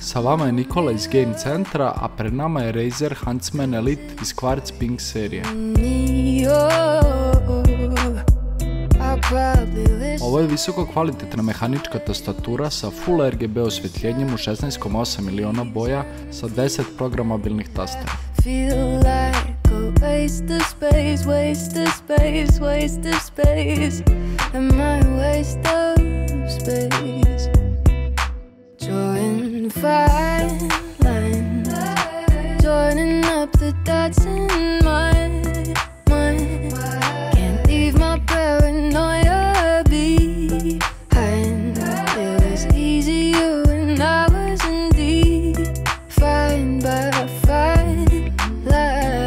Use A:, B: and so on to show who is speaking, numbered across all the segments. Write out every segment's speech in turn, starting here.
A: Sa vama je Nikola iz Game Centra, a pred nama je Razer Huntsman Elite iz Quartz Pink serije. Ovo je visoko kvalitetna mehanička tastatura sa Full RGB osvjetljenjem u 16,8 miliona boja sa 10 programabilnih tastera. Waste of space, waste of space, waste of space. Am I a waste of space? Drawing fine lines, joining up the dots in my mind. Can't leave my paranoia behind. It was easier when I was indeed fine by fine lines.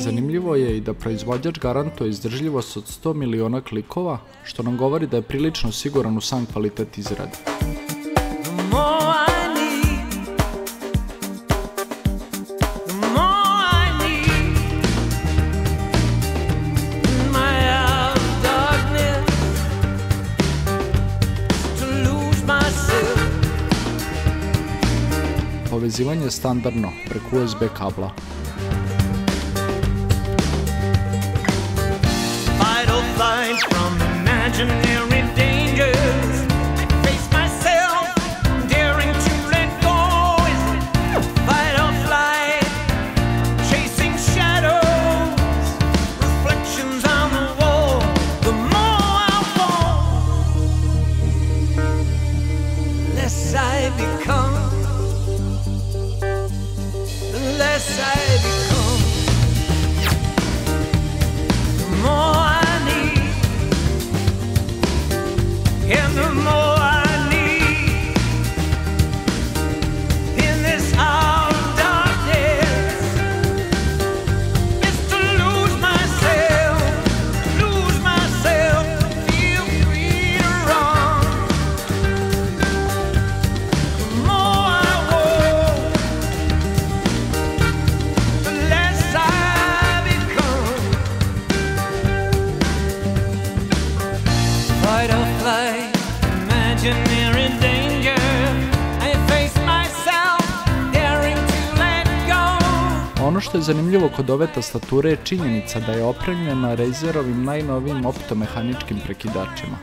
A: Zanimljivo je i da proizvođač garantuje izdržljivost od 100 miliona klikova, što nam govori da je prilično siguran u sam kvalitet izrade. Povezivanje je standardno preko USB kabla.
B: From imaginary dangers, I face myself, daring to let go. Is it fight or flight? Chasing shadows, reflections on the wall. The more I want, the less I become. The less I become, the more and the more I need in this hour of darkness is to lose myself, feel free to run. The more I want, the less I become. Fight or flight, imaginary danger, I face myself, daring to let go.
A: Ono što je zanimljivo kod ove tastature je činjenica da je opremljena Razerovim najnovijim optomehaničkim prekidačima.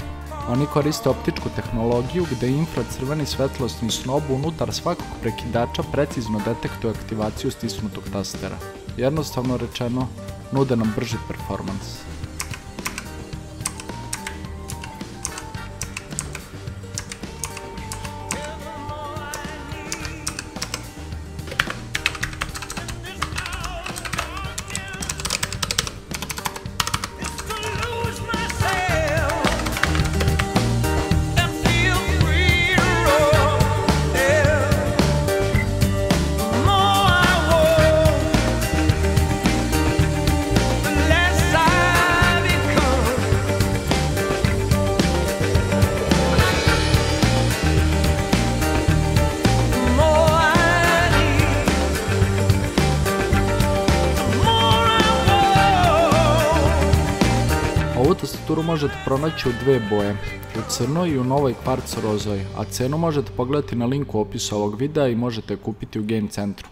A: Oni koriste optičku tehnologiju gde infracrveni svetlosni snob unutar svakog prekidača precizno detektuje aktivaciju stisnutog tastera. Jednostavno rečeno, nude nam brži performans. Ovu tastaturu možete pronaći u dve boje, u crnoj i u novoj kvarc rozoj, a cenu možete pogledati na linku u opisu ovog videa i možete je kupiti u Game Centru.